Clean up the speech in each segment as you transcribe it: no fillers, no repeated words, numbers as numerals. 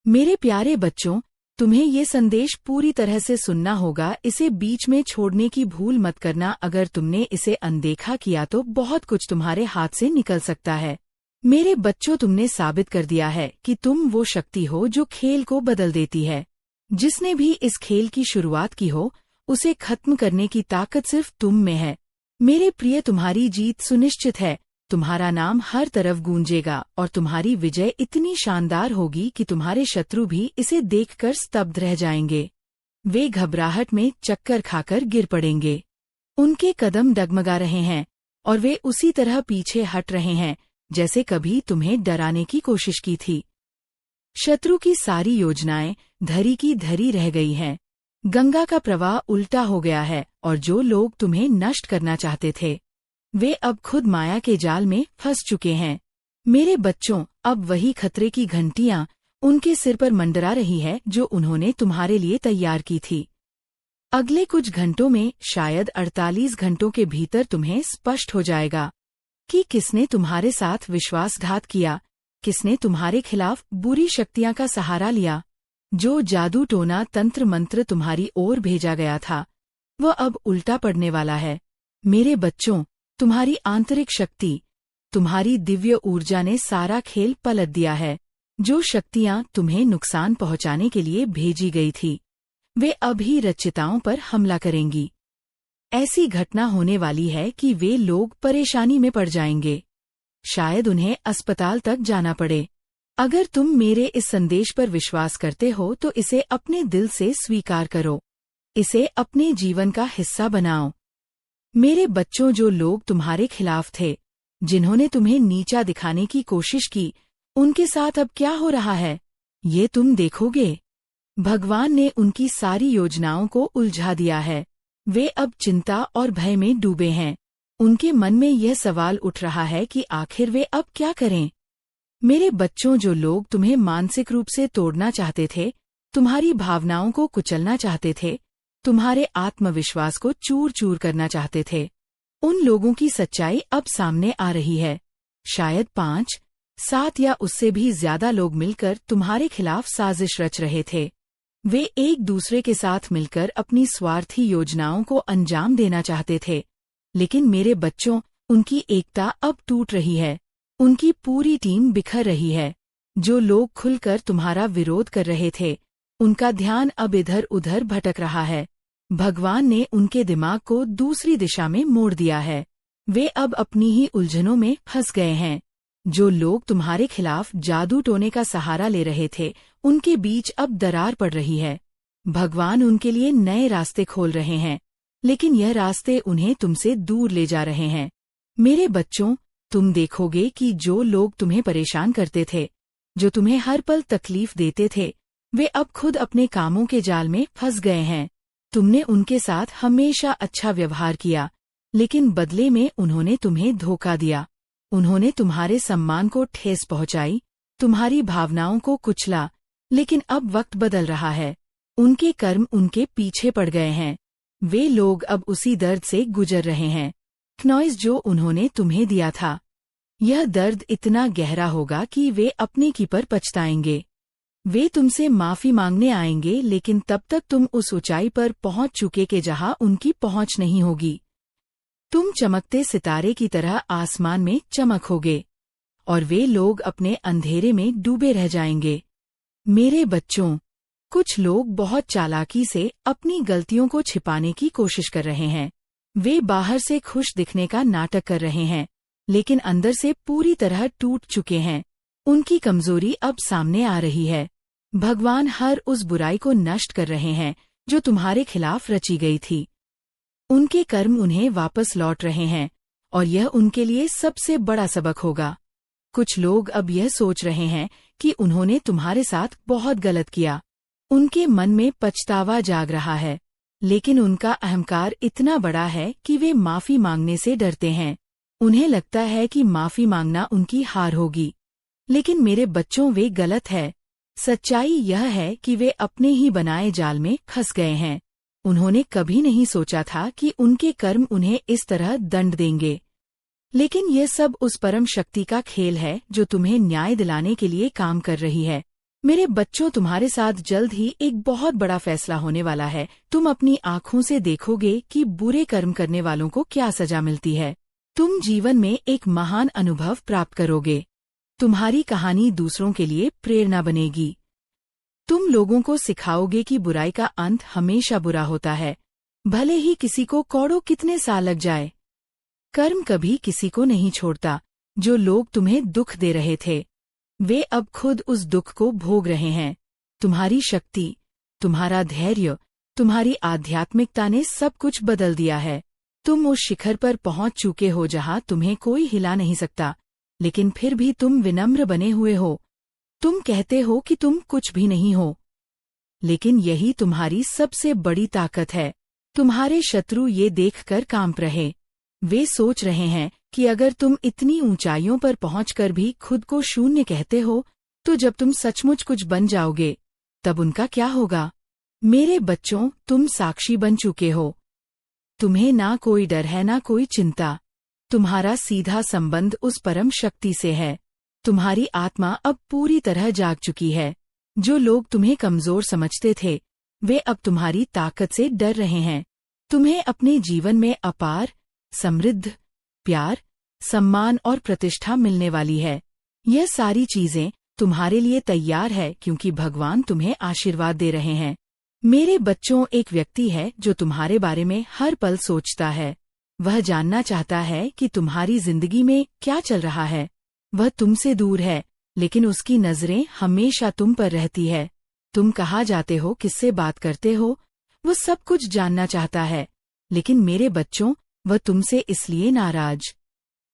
मेरे प्यारे बच्चों, तुम्हें ये संदेश पूरी तरह से सुनना होगा। इसे बीच में छोड़ने की भूल मत करना। अगर तुमने इसे अनदेखा किया तो बहुत कुछ तुम्हारे हाथ से निकल सकता है। मेरे बच्चों, तुमने साबित कर दिया है कि तुम वो शक्ति हो जो खेल को बदल देती है। जिसने भी इस खेल की शुरुआत की हो, उसे खत्म करने की ताकत सिर्फ तुम में है। मेरे प्रिय, तुम्हारी जीत सुनिश्चित है। तुम्हारा नाम हर तरफ गूंजेगा और तुम्हारी विजय इतनी शानदार होगी कि तुम्हारे शत्रु भी इसे देखकर स्तब्ध रह जाएंगे। वे घबराहट में चक्कर खाकर गिर पड़ेंगे। उनके कदम डगमगा रहे हैं और वे उसी तरह पीछे हट रहे हैं जैसे कभी तुम्हें डराने की कोशिश की थी। शत्रु की सारी योजनाएं धरी की धरी रह गई हैं। गंगा का प्रवाह उल्टा हो गया है और जो लोग तुम्हें नष्ट करना चाहते थे, वे अब खुद माया के जाल में फंस चुके हैं। मेरे बच्चों, अब वही खतरे की घंटियां उनके सिर पर मंडरा रही है जो उन्होंने तुम्हारे लिए तैयार की थी। अगले कुछ घंटों में, शायद 48 घंटों के भीतर तुम्हें स्पष्ट हो जाएगा कि किसने तुम्हारे साथ विश्वासघात किया, किसने तुम्हारे खिलाफ बुरी शक्तियां का सहारा लिया। जो जादू टोना तंत्र मंत्र तुम्हारी ओर भेजा गया था, वह अब उल्टा पड़ने वाला है। मेरे बच्चों, तुम्हारी आंतरिक शक्ति, तुम्हारी दिव्य ऊर्जा ने सारा खेल पलट दिया है। जो शक्तियां तुम्हें नुकसान पहुंचाने के लिए भेजी गई थी, वे अब ही रचिताओं पर हमला करेंगी। ऐसी घटना होने वाली है कि वे लोग परेशानी में पड़ जाएंगे। शायद उन्हें अस्पताल तक जाना पड़े। अगर तुम मेरे इस संदेश पर विश्वास करते हो तो इसे अपने दिल से स्वीकार करो। इसे अपने जीवन का हिस्सा बनाओ। मेरे बच्चों, जो लोग तुम्हारे खिलाफ थे, जिन्होंने तुम्हें नीचा दिखाने की कोशिश की, उनके साथ अब क्या हो रहा है, ये तुम देखोगे। भगवान ने उनकी सारी योजनाओं को उलझा दिया है। वे अब चिंता और भय में डूबे हैं। उनके मन में यह सवाल उठ रहा है कि आखिर वे अब क्या करें। मेरे बच्चों, जो लोग तुम्हें मानसिक रूप से तोड़ना चाहते थे, तुम्हारी भावनाओं को कुचलना चाहते थे, तुम्हारे आत्मविश्वास को चूर चूर करना चाहते थे, उन लोगों की सच्चाई अब सामने आ रही है। शायद 5, 7 या उससे भी ज्यादा लोग मिलकर तुम्हारे खिलाफ साजिश रच रहे थे। वे एक दूसरे के साथ मिलकर अपनी स्वार्थी योजनाओं को अंजाम देना चाहते थे। लेकिन मेरे बच्चों, उनकी एकता अब टूट रही है। उनकी पूरी टीम बिखर रही है। जो लोग खुलकर तुम्हारा विरोध कर रहे थे, उनका ध्यान अब इधर उधर भटक रहा है। भगवान ने उनके दिमाग को दूसरी दिशा में मोड़ दिया है। वे अब अपनी ही उलझनों में फंस गए हैं। जो लोग तुम्हारे खिलाफ जादू टोने का सहारा ले रहे थे, उनके बीच अब दरार पड़ रही है। भगवान उनके लिए नए रास्ते खोल रहे हैं, लेकिन यह रास्ते उन्हें तुमसे दूर ले जा रहे हैं। मेरे बच्चों, तुम देखोगे कि जो लोग तुम्हें परेशान करते थे, जो तुम्हें हर पल तकलीफ देते थे, वे अब खुद अपने कामों के जाल में फंस गए हैं। तुमने उनके साथ हमेशा अच्छा व्यवहार किया, लेकिन बदले में उन्होंने तुम्हें धोखा दिया। उन्होंने तुम्हारे सम्मान को ठेस पहुंचाई, तुम्हारी भावनाओं को कुचला। लेकिन अब वक्त बदल रहा है। उनके कर्म उनके पीछे पड़ गए हैं। वे लोग अब उसी दर्द से गुजर रहे हैं, नॉइज जो उन्होंने तुम्हें दिया था। यह दर्द इतना गहरा होगा कि वे अपने की पर पछताएंगे। वे तुमसे माफी मांगने आएंगे, लेकिन तब तक तुम उस ऊंचाई पर पहुंच चुके कि जहां उनकी पहुंच नहीं होगी। तुम चमकते सितारे की तरह आसमान में चमकोगे और वे लोग अपने अंधेरे में डूबे रह जाएंगे। मेरे बच्चों, कुछ लोग बहुत चालाकी से अपनी गलतियों को छिपाने की कोशिश कर रहे हैं। वे बाहर से खुश दिखने का नाटक कर रहे हैं, लेकिन अंदर से पूरी तरह टूट चुके हैं। उनकी कमजोरी अब सामने आ रही है। भगवान हर उस बुराई को नष्ट कर रहे हैं जो तुम्हारे खिलाफ रची गई थी। उनके कर्म उन्हें वापस लौट रहे हैं और यह उनके लिए सबसे बड़ा सबक होगा। कुछ लोग अब यह सोच रहे हैं कि उन्होंने तुम्हारे साथ बहुत गलत किया। उनके मन में पछतावा जाग रहा है, लेकिन उनका अहंकार इतना बड़ा है कि वे माफी मांगने से डरते हैं। उन्हें लगता है कि माफी मांगना उनकी हार होगी, लेकिन मेरे बच्चों, वे गलत है। सच्चाई यह है कि वे अपने ही बनाए जाल में फंस गए हैं। उन्होंने कभी नहीं सोचा था कि उनके कर्म उन्हें इस तरह दंड देंगे। लेकिन यह सब उस परम शक्ति का खेल है जो तुम्हें न्याय दिलाने के लिए काम कर रही है। मेरे बच्चों, तुम्हारे साथ जल्द ही एक बहुत बड़ा फैसला होने वाला है। तुम अपनी आँखों से देखोगे कि बुरे कर्म करने वालों को क्या सजा मिलती है। तुम जीवन में एक महान अनुभव प्राप्त करोगे। तुम्हारी कहानी दूसरों के लिए प्रेरणा बनेगी। तुम लोगों को सिखाओगे कि बुराई का अंत हमेशा बुरा होता है, भले ही किसी को करोड़ों कितने साल लग जाए। कर्म कभी किसी को नहीं छोड़ता। जो लोग तुम्हें दुख दे रहे थे, वे अब खुद उस दुख को भोग रहे हैं। तुम्हारी शक्ति, तुम्हारा धैर्य, तुम्हारी आध्यात्मिकता ने सब कुछ बदल दिया है। तुम उस शिखर पर पहुंच चुके हो जहां तुम्हें कोई हिला नहीं सकता, लेकिन फिर भी तुम विनम्र बने हुए हो। तुम कहते हो कि तुम कुछ भी नहीं हो, लेकिन यही तुम्हारी सबसे बड़ी ताकत है। तुम्हारे शत्रु ये देखकर कांप रहे। वे सोच रहे हैं कि अगर तुम इतनी ऊंचाइयों पर पहुंचकर भी खुद को शून्य कहते हो, तो जब तुम सचमुच कुछ बन जाओगे, तब उनका क्या होगा। मेरे बच्चों, तुम साक्षी बन चुके हो। तुम्हें ना कोई डर है, ना कोई चिंता। तुम्हारा सीधा संबंध उस परम शक्ति से है। तुम्हारी आत्मा अब पूरी तरह जाग चुकी है। जो लोग तुम्हें कमजोर समझते थे, वे अब तुम्हारी ताकत से डर रहे हैं। तुम्हें अपने जीवन में अपार, समृद्ध, प्यार, सम्मान और प्रतिष्ठा मिलने वाली है। यह सारी चीजें तुम्हारे लिए तैयार है, क्योंकि भगवान तुम्हें आशीर्वाद दे रहे हैं। मेरे बच्चों, एक व्यक्ति है जो तुम्हारे बारे में हर पल सोचता है। वह जानना चाहता है कि तुम्हारी जिंदगी में क्या चल रहा है। वह तुमसे दूर है, लेकिन उसकी नजरें हमेशा तुम पर रहती है। तुम कहाँ जाते हो, किससे बात करते हो, वो सब कुछ जानना चाहता है। लेकिन मेरे बच्चों, वह तुमसे इसलिए नाराज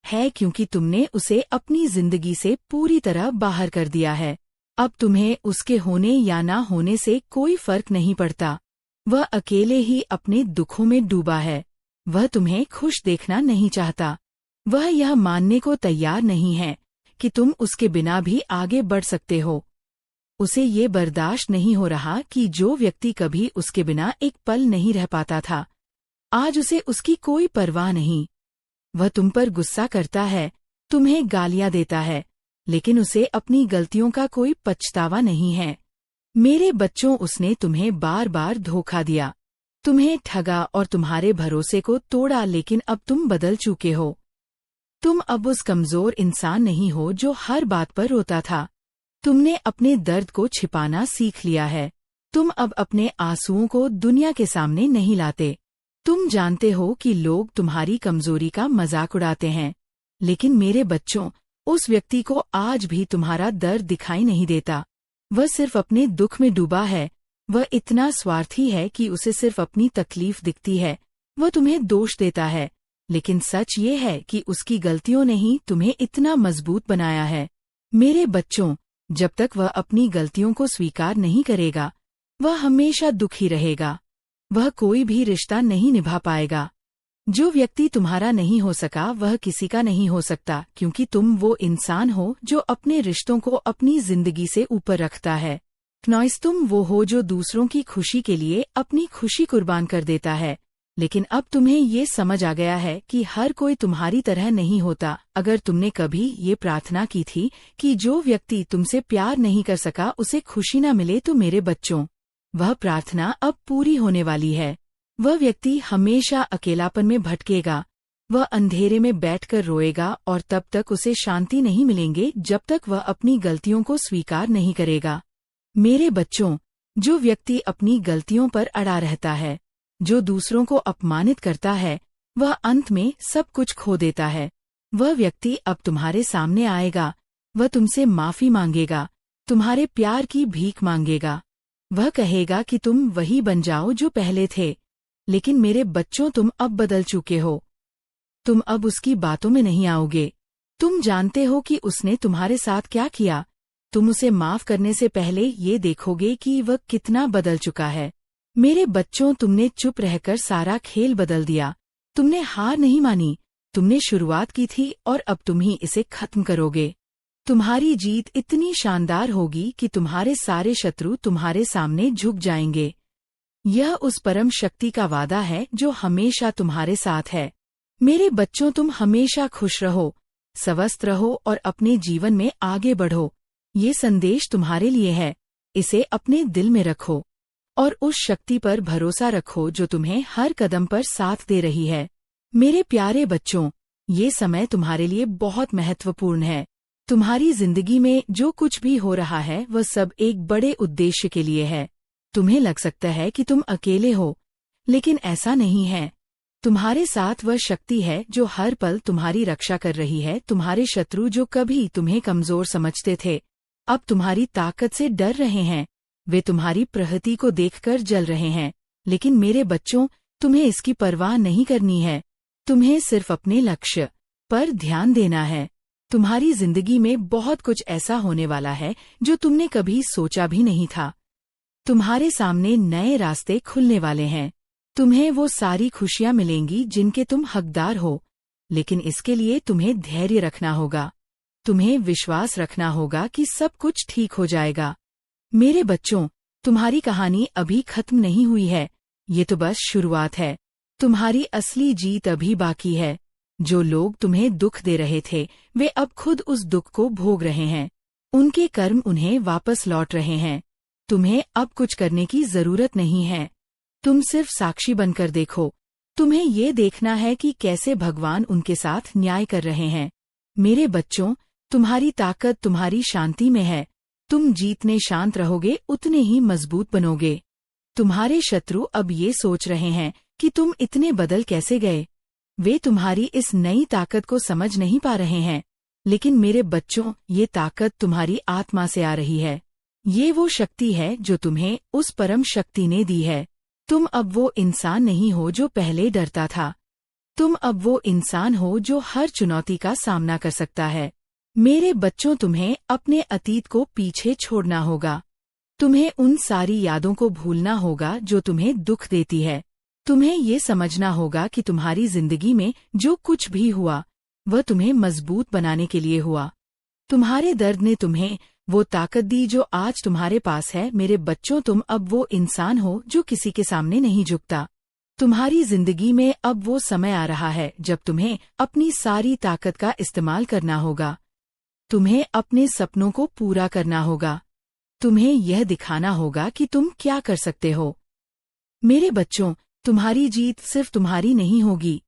है क्योंकि तुमने उसे अपनी जिंदगी से पूरी तरह बाहर कर दिया है। अब तुम्हें उसके होने या ना होने से कोई फर्क नहीं पड़ता। वह अकेले ही अपने दुखों में डूबा है। वह तुम्हें खुश देखना नहीं चाहता। वह यह मानने को तैयार नहीं है कि तुम उसके बिना भी आगे बढ़ सकते हो। उसे ये बर्दाश्त नहीं हो रहा कि जो व्यक्ति कभी उसके बिना एक पल नहीं रह पाता था, आज उसे उसकी कोई परवाह नहीं। वह तुम पर गुस्सा करता है, तुम्हें गालियां देता है, लेकिन उसे अपनी गलतियों का कोई पछतावा नहीं है। मेरे बच्चों, उसने तुम्हें बार बार धोखा दिया, तुम्हें ठगा और तुम्हारे भरोसे को तोड़ा, लेकिन अब तुम बदल चुके हो। तुम अब उस कमजोर इंसान नहीं हो जो हर बात पर रोता था। तुमने अपने दर्द को छिपाना सीख लिया है। तुम अब अपने आंसुओं को दुनिया के सामने नहीं लाते। तुम जानते हो कि लोग तुम्हारी कमजोरी का मजाक उड़ाते हैं, लेकिन मेरे बच्चों, उस व्यक्ति को आज भी तुम्हारा दर्द दिखाई नहीं देता। वह सिर्फ अपने दुख में डूबा है। वह इतना स्वार्थी है कि उसे सिर्फ अपनी तकलीफ दिखती है। वह तुम्हें दोष देता है, लेकिन सच ये है कि उसकी गलतियों ने ही तुम्हें इतना मजबूत बनाया है। मेरे बच्चों, जब तक वह अपनी गलतियों को स्वीकार नहीं करेगा, वह हमेशा दुखी रहेगा। वह कोई भी रिश्ता नहीं निभा पाएगा। जो व्यक्ति तुम्हारा नहीं हो सका, वह किसी का नहीं हो सकता, क्योंकि तुम वो इंसान हो जो अपने रिश्तों को अपनी जिंदगी से ऊपर रखता है। नॉइस, तुम वो हो जो दूसरों की खुशी के लिए अपनी खुशी कुर्बान कर देता है। लेकिन अब तुम्हें ये समझ आ गया है कि हर कोई तुम्हारी तरह नहीं होता। अगर तुमने कभी ये प्रार्थना की थी कि जो व्यक्ति तुमसे प्यार नहीं कर सका उसे खुशी न मिले, तो मेरे बच्चों, वह प्रार्थना अब पूरी होने वाली है। वह व्यक्ति हमेशा अकेलापन में भटकेगा। वह अंधेरे में बैठकर रोएगा और तब तक उसे शांति नहीं मिलेंगे जब तक वह अपनी गलतियों को स्वीकार नहीं करेगा। मेरे बच्चों, जो व्यक्ति अपनी गलतियों पर अड़ा रहता है, जो दूसरों को अपमानित करता है, वह अंत में सब कुछ खो देता है। वह व्यक्ति अब तुम्हारे सामने आएगा। वह तुमसे माफी मांगेगा, तुम्हारे प्यार की भीख मांगेगा। वह कहेगा कि तुम वही बन जाओ जो पहले थे। लेकिन मेरे बच्चों, तुम अब बदल चुके हो। तुम अब उसकी बातों में नहीं आओगे। तुम जानते हो कि उसने तुम्हारे साथ क्या किया। तुम उसे माफ करने से पहले ये देखोगे कि वह कितना बदल चुका है। मेरे बच्चों, तुमने चुप रहकर सारा खेल बदल दिया। तुमने हार नहीं मानी। तुमने शुरुआत की थी और अब तुम ही इसे खत्म करोगे। तुम्हारी जीत इतनी शानदार होगी कि तुम्हारे सारे शत्रु तुम्हारे सामने झुक जाएंगे। यह उस परम शक्ति का वादा है जो हमेशा तुम्हारे साथ है। मेरे बच्चों, तुम हमेशा खुश रहो, स्वस्थ रहो और अपने जीवन में आगे बढ़ो। ये संदेश तुम्हारे लिए है। इसे अपने दिल में रखो और उस शक्ति पर भरोसा रखो जो तुम्हें हर कदम पर साथ दे रही है। मेरे प्यारे बच्चों, ये समय तुम्हारे लिए बहुत महत्वपूर्ण है। तुम्हारी जिंदगी में जो कुछ भी हो रहा है वह सब एक बड़े उद्देश्य के लिए है। तुम्हें लग सकता है कि तुम अकेले हो, लेकिन ऐसा नहीं है। तुम्हारे साथ वह शक्ति है जो हर पल तुम्हारी रक्षा कर रही है। तुम्हारे शत्रु जो कभी तुम्हें कमजोर समझते थे, अब तुम्हारी ताकत से डर रहे हैं। वे तुम्हारी प्रगति को देखकर जल रहे हैं। लेकिन मेरे बच्चों, तुम्हें इसकी परवाह नहीं करनी है। तुम्हें सिर्फ अपने लक्ष्य पर ध्यान देना है। तुम्हारी जिंदगी में बहुत कुछ ऐसा होने वाला है जो तुमने कभी सोचा भी नहीं था। तुम्हारे सामने नए रास्ते खुलने वाले हैं। तुम्हें वो सारी खुशियां मिलेंगी जिनके तुम हकदार हो, लेकिन इसके लिए तुम्हें धैर्य रखना होगा। तुम्हें विश्वास रखना होगा कि सब कुछ ठीक हो जाएगा। मेरे बच्चों, तुम्हारी कहानी अभी खत्म नहीं हुई है। ये तो बस शुरुआत है। तुम्हारी असली जीत अभी बाकी है। जो लोग तुम्हें दुख दे रहे थे, वे अब खुद उस दुख को भोग रहे हैं। उनके कर्म उन्हें वापस लौट रहे हैं। तुम्हें अब कुछ करने की जरूरत नहीं है। तुम सिर्फ साक्षी बनकर देखो। तुम्हें ये देखना है कि कैसे भगवान उनके साथ न्याय कर रहे हैं। मेरे बच्चों, तुम्हारी ताकत तुम्हारी शांति में है। तुम जितने शांत रहोगे उतने ही मजबूत बनोगे। तुम्हारे शत्रु अब ये सोच रहे हैं कि तुम इतने बदल कैसे गए। वे तुम्हारी इस नई ताकत को समझ नहीं पा रहे हैं। लेकिन मेरे बच्चों, ये ताकत तुम्हारी आत्मा से आ रही है। ये वो शक्ति है जो तुम्हें उस परम शक्ति ने दी है। तुम अब वो इंसान नहीं हो जो पहले डरता था। तुम अब वो इंसान हो जो हर चुनौती का सामना कर सकता है। मेरे बच्चों, तुम्हें अपने अतीत को पीछे छोड़ना होगा। तुम्हें उन सारी यादों को भूलना होगा जो तुम्हें दुख देती है। तुम्हें ये समझना होगा कि तुम्हारी जिंदगी में जो कुछ भी हुआ, वह तुम्हें मजबूत बनाने के लिए हुआ। तुम्हारे दर्द ने तुम्हें वो ताकत दी जो आज तुम्हारे पास है। मेरे बच्चों, तुम अब वो इंसान हो जो किसी के सामने नहीं झुकता। तुम्हारी जिंदगी में अब वो समय आ रहा है जब तुम्हें अपनी सारी ताकत का इस्तेमाल करना होगा। तुम्हें अपने सपनों को पूरा करना होगा। तुम्हें यह दिखाना होगा कि तुम क्या कर सकते हो। मेरे बच्चों, तुम्हारी जीत सिर्फ तुम्हारी नहीं होगी।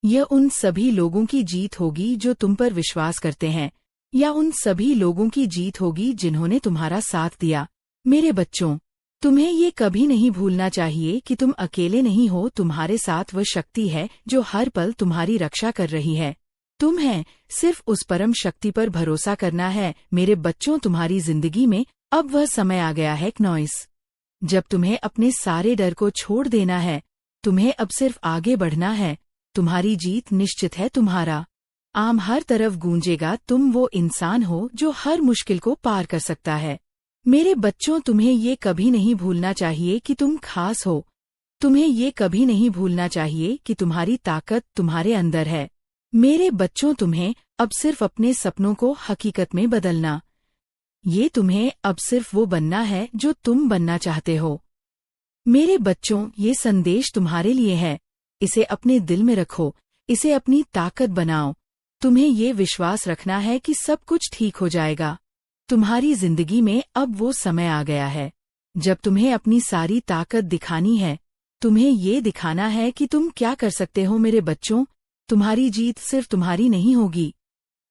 यह उन सभी लोगों की जीत होगी जो तुम पर विश्वास करते हैं, या उन सभी लोगों की जीत होगी जिन्होंने तुम्हारा साथ दिया। मेरे बच्चों, तुम्हें ये कभी नहीं भूलना चाहिए कि तुम अकेले नहीं हो। तुम्हारे साथ वह शक्ति है जो हर पल तुम्हारी रक्षा कर रही है। तुम हैं, सिर्फ उस परम शक्ति पर भरोसा करना है। मेरे बच्चों, तुम्हारी जिंदगी में अब वह समय आ गया है नॉइस, जब तुम्हें अपने सारे डर को छोड़ देना है। तुम्हें अब सिर्फ आगे बढ़ना है। तुम्हारी जीत निश्चित है। तुम्हारा आम हर तरफ गूंजेगा। तुम वो इंसान हो जो हर मुश्किल को पार कर सकता है। मेरे बच्चों, तुम्हें ये कभी नहीं भूलना चाहिए कि तुम खास हो। तुम्हें ये कभी नहीं भूलना चाहिए कि तुम्हारी ताकत तुम्हारे अंदर है। मेरे बच्चों, तुम्हें अब सिर्फ अपने सपनों को हकीकत में बदलना। ये तुम्हें अब सिर्फ वो बनना है जो तुम बनना चाहते हो। मेरे बच्चों, ये संदेश तुम्हारे लिए है। इसे अपने दिल में रखो। इसे अपनी ताकत बनाओ। तुम्हें ये विश्वास रखना है कि सब कुछ ठीक हो जाएगा। तुम्हारी जिंदगी में अब वो समय आ गया है जब तुम्हें अपनी सारी ताकत दिखानी है। तुम्हें ये दिखाना है कि तुम क्या कर सकते हो। मेरे बच्चों, तुम्हारी जीत सिर्फ तुम्हारी नहीं होगी।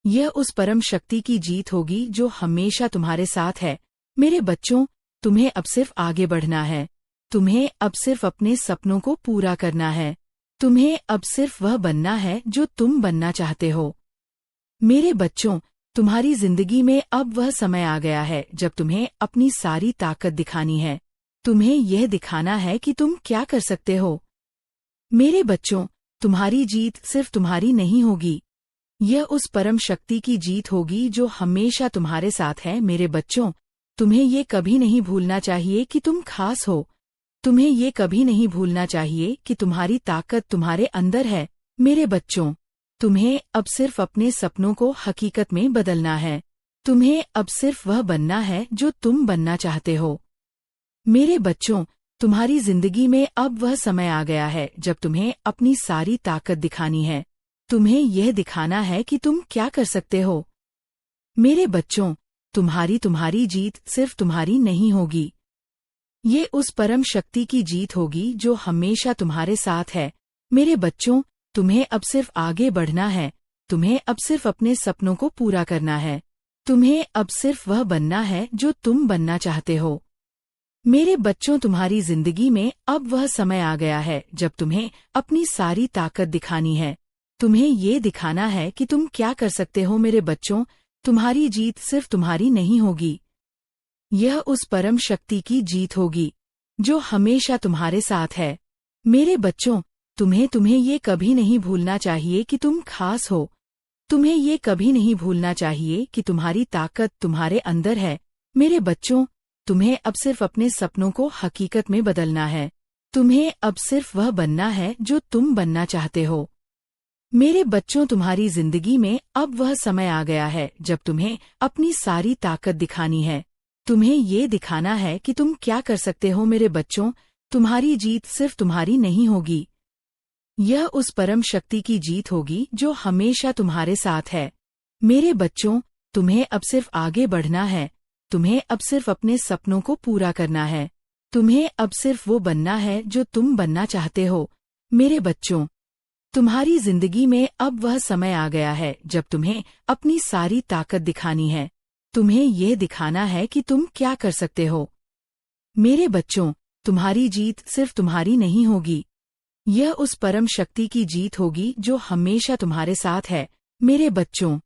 यह उस परम शक्ति की जीत होगी जो हमेशा तुम्हारे साथ है। मेरे बच्चों, तुम्हें अब सिर्फ आगे बढ़ना है। तुम्हें अब सिर्फ अपने सपनों को पूरा करना है। तुम्हें अब सिर्फ वह बनना है जो तुम बनना चाहते हो। मेरे बच्चों, तुम्हारी जिंदगी में अब वह समय आ गया है जब तुम्हें अपनी सारी ताकत दिखानी है। तुम्हें यह दिखाना है कि तुम क्या कर सकते हो। मेरे बच्चों, तुम्हारी जीत सिर्फ तुम्हारी नहीं होगी। यह उस परम शक्ति की जीत होगी जो हमेशा तुम्हारे साथ है। मेरे बच्चों, तुम्हें ये कभी नहीं भूलना चाहिए कि तुम खास हो। तुम्हें ये कभी नहीं भूलना चाहिए कि तुम्हारी ताकत तुम्हारे अंदर है। मेरे बच्चों, तुम्हें अब सिर्फ अपने सपनों को हकीकत में बदलना है। तुम्हें अब सिर्फ वह बनना है जो तुम बनना चाहते हो। मेरे बच्चों, तुम्हारी जिंदगी में अब वह समय आ गया है जब तुम्हें अपनी सारी ताकत दिखानी है। तुम्हें यह दिखाना है कि तुम क्या कर सकते हो। मेरे बच्चों, तुम्हारी जीत सिर्फ तुम्हारी नहीं होगी। ये उस परम शक्ति की जीत होगी जो हमेशा तुम्हारे साथ है। मेरे बच्चों, तुम्हें अब सिर्फ आगे बढ़ना है। तुम्हें अब सिर्फ अपने सपनों को पूरा करना है। तुम्हें अब सिर्फ वह बनना है जो तुम बनना चाहते हो। मेरे बच्चों, तुम्हारी जिंदगी में अब वह समय आ गया है जब तुम्हें अपनी सारी ताकत दिखानी है। तुम्हें ये दिखाना है कि तुम क्या कर सकते हो। मेरे बच्चों, तुम्हारी जीत सिर्फ तुम्हारी नहीं होगी, यह उस परम शक्ति की जीत होगी जो हमेशा तुम्हारे साथ है। मेरे बच्चों, तुम्हें ये कभी नहीं भूलना चाहिए कि तुम खास हो। तुम्हें ये कभी नहीं भूलना चाहिए कि तुम्हारी ताकत तुम्हारे अंदर है। मेरे बच्चों, तुम्हें अब सिर्फ अपने सपनों को हकीकत में बदलना है। तुम्हें अब सिर्फ वह बनना है जो तुम बनना चाहते हो। मेरे बच्चों, तुम्हारी जिंदगी में अब वह समय आ गया है जब तुम्हें अपनी सारी ताकत दिखानी है। तुम्हें ये दिखाना है कि तुम क्या कर सकते हो। मेरे बच्चों, तुम्हारी जीत सिर्फ तुम्हारी नहीं होगी, यह उस परम शक्ति की जीत होगी जो हमेशा तुम्हारे साथ है। मेरे बच्चों, तुम्हें अब सिर्फ आगे बढ़ना है। तुम्हें अब सिर्फ अपने सपनों को पूरा करना है। तुम्हें अब सिर्फ वो बनना है जो तुम बनना चाहते हो। मेरे बच्चों, तुम्हारी जिंदगी में अब वह समय आ गया है जब तुम्हें अपनी सारी ताकत दिखानी है। तुम्हें यह दिखाना है कि तुम क्या कर सकते हो। मेरे बच्चों, तुम्हारी जीत सिर्फ तुम्हारी नहीं होगी, यह उस परम शक्ति की जीत होगी जो हमेशा तुम्हारे साथ है। मेरे बच्चों,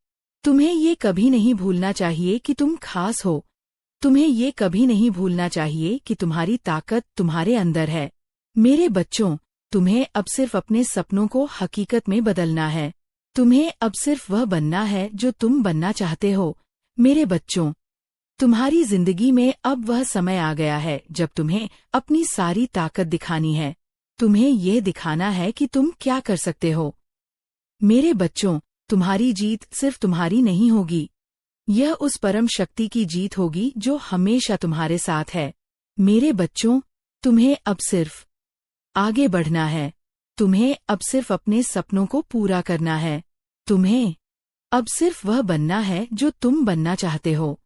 तुम्हें ये कभी नहीं भूलना चाहिए कि तुम खास हो। तुम्हें ये कभी नहीं भूलना चाहिए कि तुम्हारी ताकत तुम्हारे अंदर है। मेरे बच्चों, तुम्हें अब सिर्फ अपने सपनों को हकीकत में बदलना है। तुम्हें अब सिर्फ वह बनना है जो तुम बनना चाहते हो। मेरे बच्चों, तुम्हारी जिंदगी में अब वह समय आ गया है जब तुम्हें अपनी सारी ताकत दिखानी है। तुम्हें यह दिखाना है कि तुम क्या कर सकते हो। मेरे बच्चों, तुम्हारी जीत सिर्फ तुम्हारी नहीं होगी, यह उस परम शक्ति की जीत होगी जो हमेशा तुम्हारे साथ है। मेरे बच्चों, तुम्हें अब सिर्फ आगे बढ़ना है। तुम्हें अब सिर्फ अपने सपनों को पूरा करना है। तुम्हें अब सिर्फ वह बनना है जो तुम बनना चाहते हो।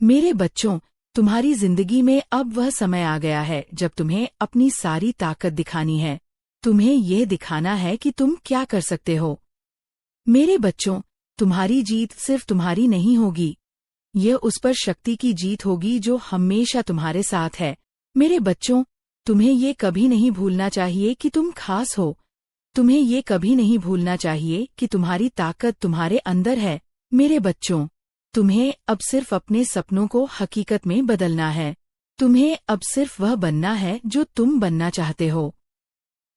मेरे बच्चों, तुम्हारी जिंदगी में अब वह समय आ गया है जब तुम्हें अपनी सारी ताकत दिखानी है। तुम्हें यह दिखाना है कि तुम क्या कर सकते हो। मेरे बच्चों, तुम्हारी जीत सिर्फ तुम्हारी नहीं होगी, यह उस पर शक्ति की जीत होगी जो हमेशा तुम्हारे साथ है। मेरे बच्चों, तुम्हें ये कभी नहीं भूलना चाहिए कि तुम खास हो। तुम्हें ये कभी नहीं भूलना चाहिए कि तुम्हारी ताकत तुम्हारे अंदर है। मेरे बच्चों, तुम्हें अब सिर्फ अपने सपनों को हकीकत में बदलना है। तुम्हें अब सिर्फ वह बनना है जो तुम बनना चाहते हो।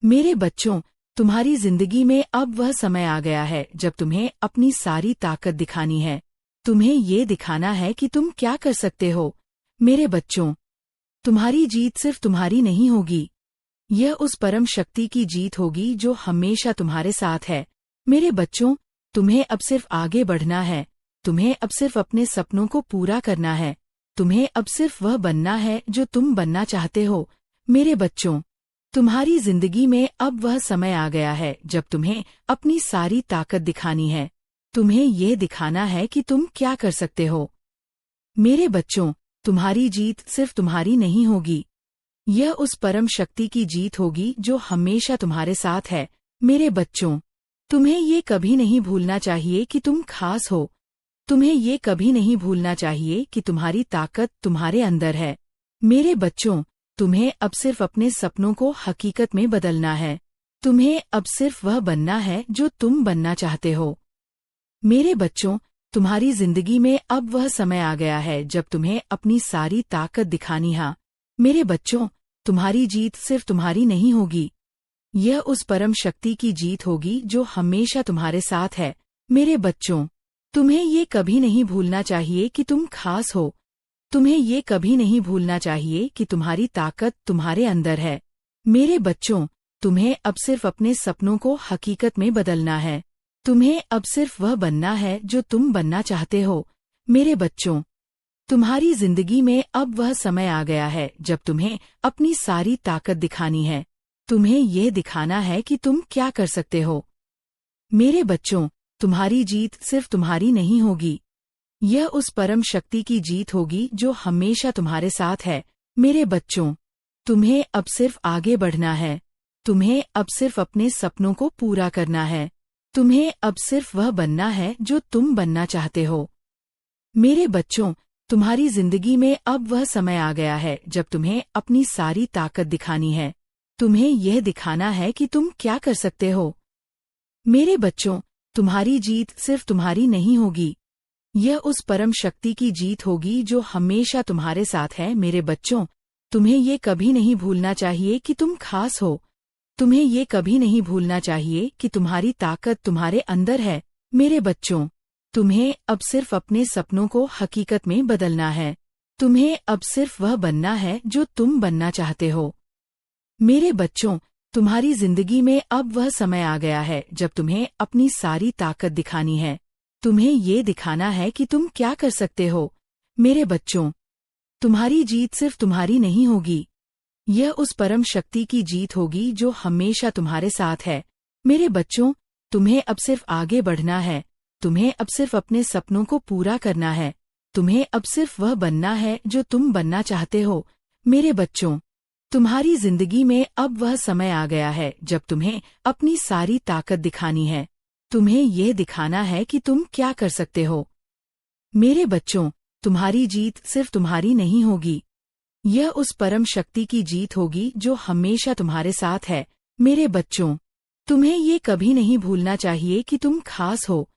मेरे बच्चों, तुम्हारी जिंदगी में अब वह समय आ गया है जब तुम्हें अपनी सारी ताकत दिखानी है। तुम्हें ये दिखाना है कि तुम क्या कर सकते हो। मेरे बच्चों, तुम्हारी जीत सिर्फ तुम्हारी नहीं होगी, यह उस परम शक्ति की जीत होगी जो हमेशा तुम्हारे साथ है। मेरे बच्चों, तुम्हें अब सिर्फ आगे बढ़ना है। तुम्हें अब सिर्फ अपने सपनों को पूरा करना है। तुम्हें अब सिर्फ वह बनना है जो तुम बनना चाहते हो। मेरे बच्चों, तुम्हारी जिंदगी में अब वह समय आ गया है जब तुम्हें अपनी सारी ताकत दिखानी है। तुम्हें यह दिखाना है कि तुम क्या कर सकते हो। मेरे बच्चों, तुम्हारी जीत सिर्फ तुम्हारी नहीं होगी, यह उस परम शक्ति की जीत होगी जो हमेशा तुम्हारे साथ है। मेरे बच्चों, तुम्हें ये कभी नहीं भूलना चाहिए कि तुम खास हो। तुम्हें ये कभी नहीं भूलना चाहिए कि तुम्हारी ताकत तुम्हारे अंदर है। मेरे बच्चों, तुम्हें अब सिर्फ अपने सपनों को हकीकत में बदलना है। तुम्हें अब सिर्फ वह बनना है जो तुम बनना चाहते हो। मेरे बच्चों, तुम्हारी जिंदगी में अब वह समय आ गया है जब तुम्हें अपनी सारी ताकत दिखानी है। मेरे बच्चों, तुम्हारी जीत सिर्फ तुम्हारी नहीं होगी, यह उस परम शक्ति की जीत होगी जो हमेशा तुम्हारे साथ है। मेरे बच्चों, तुम्हें ये कभी नहीं भूलना चाहिए कि तुम खास हो। तुम्हें ये कभी नहीं भूलना चाहिए कि तुम्हारी ताकत तुम्हारे अंदर है। मेरे बच्चों, तुम्हें अब सिर्फ अपने सपनों को हकीकत में बदलना है। तुम्हें अब सिर्फ वह बनना है जो तुम बनना चाहते हो। मेरे बच्चों, तुम्हारी जिंदगी में अब वह समय आ गया है जब तुम्हें अपनी सारी ताकत दिखानी है। तुम्हें यह दिखाना है कि तुम क्या कर सकते हो। मेरे बच्चों, तुम्हारी जीत सिर्फ तुम्हारी नहीं होगी, यह उस परम शक्ति की जीत होगी जो हमेशा तुम्हारे साथ है। मेरे बच्चों, तुम्हें अब सिर्फ आगे बढ़ना है। तुम्हें अब सिर्फ अपने सपनों को पूरा करना है। तुम्हें अब सिर्फ वह बनना है जो तुम बनना चाहते हो। मेरे बच्चों, तुम्हारी जिंदगी में अब वह समय आ गया है जब तुम्हें अपनी सारी ताकत दिखानी है। तुम्हें यह दिखाना है कि तुम क्या कर सकते हो। मेरे बच्चों, तुम्हारी जीत सिर्फ तुम्हारी नहीं होगी, यह उस परम शक्ति की जीत होगी जो हमेशा तुम्हारे साथ है। मेरे बच्चों, तुम्हें ये कभी नहीं भूलना चाहिए कि तुम खास हो। तुम्हें ये कभी नहीं भूलना चाहिए कि तुम्हारी ताकत तुम्हारे अंदर है। मेरे बच्चों, तुम्हें अब सिर्फ अपने सपनों को हकीकत में बदलना है। तुम्हें अब सिर्फ वह बनना है जो तुम बनना चाहते हो। मेरे बच्चों, तुम्हारी जिंदगी में अब वह समय आ गया है जब तुम्हें अपनी सारी ताकत दिखानी है। तुम्हें ये दिखाना है कि तुम क्या कर सकते हो। मेरे बच्चों, तुम्हारी जीत सिर्फ तुम्हारी नहीं होगी, यह उस परम शक्ति की जीत होगी जो हमेशा तुम्हारे साथ है। मेरे बच्चों, तुम्हें अब सिर्फ आगे बढ़ना है। तुम्हें अब सिर्फ अपने सपनों को पूरा करना है। तुम्हें अब सिर्फ वह बनना है जो तुम बनना चाहते हो। मेरे बच्चों, तुम्हारी जिंदगी में अब वह समय आ गया है जब तुम्हें अपनी सारी ताकत दिखानी है। तुम्हें यह दिखाना है कि तुम क्या कर सकते हो। मेरे बच्चों, तुम्हारी जीत सिर्फ तुम्हारी नहीं होगी, यह उस परम शक्ति की जीत होगी जो हमेशा तुम्हारे साथ है। मेरे बच्चों, तुम्हें ये कभी नहीं भूलना चाहिए कि तुम खास हो।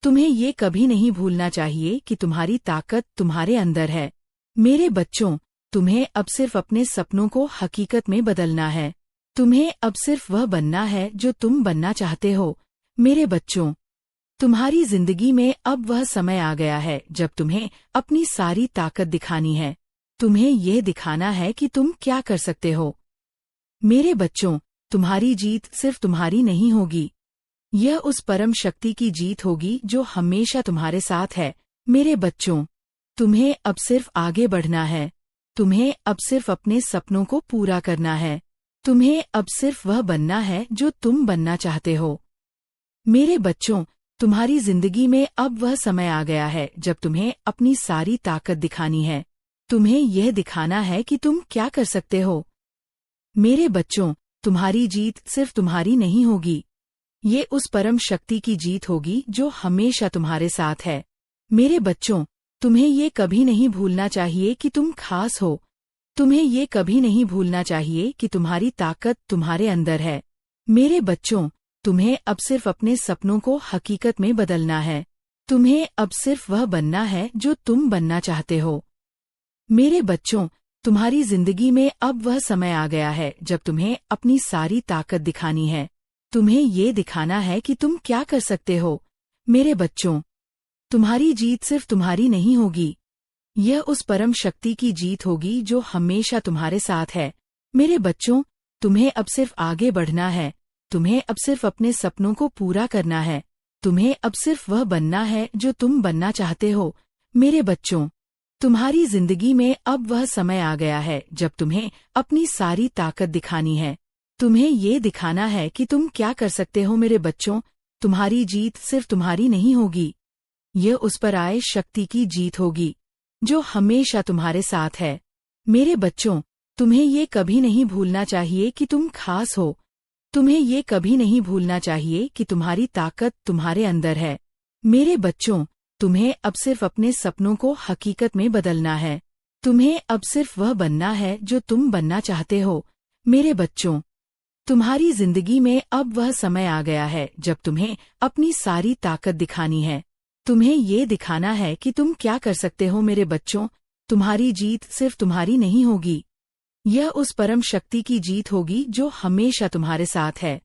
तुम्हें ये कभी नहीं भूलना चाहिए कि तुम्हारी ताकत तुम्हारे अंदर है। मेरे बच्चों, तुम्हें अब सिर्फ अपने सपनों को हकीकत में बदलना है। तुम्हें अब सिर्फ वह बनना है जो तुम बनना चाहते हो। मेरे बच्चों, तुम्हारी जिंदगी में अब वह समय आ गया है जब तुम्हें अपनी सारी ताकत दिखानी है। तुम्हें यह दिखाना है कि तुम क्या कर सकते हो। मेरे बच्चों, तुम्हारी जीत सिर्फ तुम्हारी नहीं होगी, यह उस परम शक्ति की जीत होगी जो हमेशा तुम्हारे साथ है। मेरे बच्चों, तुम्हें अब सिर्फ आगे बढ़ना है। तुम्हें अब सिर्फ अपने सपनों को पूरा करना है। तुम्हें अब सिर्फ वह बनना है जो तुम बनना चाहते हो। मेरे बच्चों, तुम्हारी जिंदगी में अब वह समय आ गया है जब तुम्हें अपनी सारी ताकत दिखानी है। तुम्हें यह दिखाना है कि तुम क्या कर सकते हो। मेरे बच्चों, तुम्हारी जीत सिर्फ तुम्हारी नहीं होगी, ये उस परम शक्ति की जीत होगी जो हमेशा तुम्हारे साथ है। मेरे बच्चों, तुम्हें ये कभी नहीं भूलना चाहिए कि तुम खास हो। तुम्हें ये कभी नहीं भूलना चाहिए कि तुम्हारी ताकत तुम्हारे अंदर है। मेरे बच्चों, तुम्हें अब सिर्फ अपने सपनों को हकीकत में बदलना है। तुम्हें अब सिर्फ वह बनना है जो तुम बनना चाहते हो। मेरे बच्चों, तुम्हारी जिंदगी में अब वह समय आ गया है जब तुम्हें अपनी सारी ताकत दिखानी है। तुम्हें ये दिखाना है कि तुम क्या कर सकते हो। मेरे बच्चों, तुम्हारी जीत सिर्फ तुम्हारी नहीं होगी, यह उस परम शक्ति की जीत होगी जो हमेशा तुम्हारे साथ है। मेरे बच्चों, तुम्हें अब सिर्फ आगे बढ़ना है। तुम्हें अब सिर्फ अपने सपनों को पूरा करना है। तुम्हें अब सिर्फ वह बनना है जो तुम बनना चाहते हो। मेरे बच्चों, तुम्हारी जिंदगी में अब वह समय आ गया है जब तुम्हें अपनी सारी ताकत दिखानी है। तुम्हें ये दिखाना है कि तुम क्या कर सकते हो। मेरे बच्चों, तुम्हारी जीत सिर्फ तुम्हारी नहीं होगी, यह उस पर आए शक्ति की जीत होगी जो हमेशा तुम्हारे साथ है। मेरे बच्चों, तुम्हें ये कभी नहीं भूलना चाहिए कि तुम खास हो। तुम्हें ये कभी नहीं भूलना चाहिए कि तुम्हारी ताकत तुम्हारे अंदर है। मेरे बच्चों, तुम्हें अब सिर्फ अपने सपनों को हकीकत में बदलना है। तुम्हें अब सिर्फ वह बनना है जो तुम बनना चाहते हो। मेरे बच्चों, तुम्हारी जिंदगी में अब वह समय आ गया है जब तुम्हें अपनी सारी ताकत दिखानी है। तुम्हें ये दिखाना है कि तुम क्या कर सकते हो। मेरे बच्चों, तुम्हारी जीत सिर्फ तुम्हारी नहीं होगी, यह उस परम शक्ति की जीत होगी जो हमेशा तुम्हारे साथ है।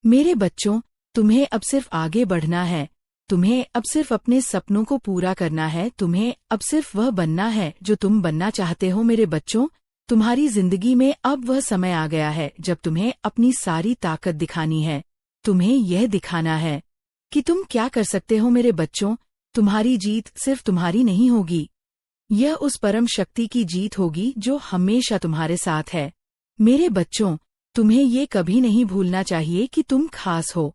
मेरे बच्चों, तुम्हें अब सिर्फ आगे बढ़ना है। तुम्हें अब सिर्फ अपने सपनों को पूरा करना है। तुम्हें अब सिर्फ वह बनना है जो तुम बनना चाहते हो। मेरे बच्चों, तुम्हारी जिंदगी में अब वह समय आ गया है जब तुम्हें अपनी सारी ताकत दिखानी है। तुम्हें यह दिखाना है कि तुम क्या कर सकते हो। मेरे बच्चों, तुम्हारी जीत सिर्फ तुम्हारी नहीं होगी, यह उस परम शक्ति की जीत होगी जो हमेशा तुम्हारे साथ है। मेरे बच्चों, तुम्हें ये कभी नहीं भूलना चाहिए कि तुम खास हो।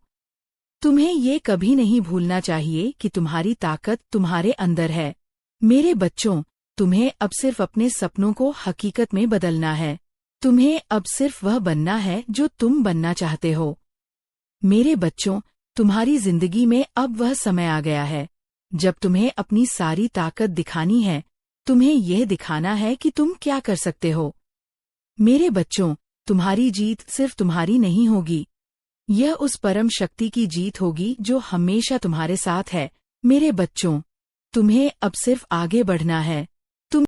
तुम्हें ये कभी नहीं भूलना चाहिए कि तुम्हारी ताकत तुम्हारे अंदर है। मेरे बच्चों, तुम्हें अब सिर्फ अपने सपनों को हकीकत में बदलना है। तुम्हें अब सिर्फ वह बनना है जो तुम बनना चाहते हो। मेरे बच्चों, तुम्हारी जिंदगी में अब वह समय आ गया है जब तुम्हें अपनी सारी ताकत दिखानी है। तुम्हें यह दिखाना है कि तुम क्या कर सकते हो। मेरे बच्चों, तुम्हारी जीत सिर्फ तुम्हारी नहीं होगी, यह उस परम शक्ति की जीत होगी जो हमेशा तुम्हारे साथ है। मेरे बच्चों, तुम्हें अब सिर्फ आगे बढ़ना है।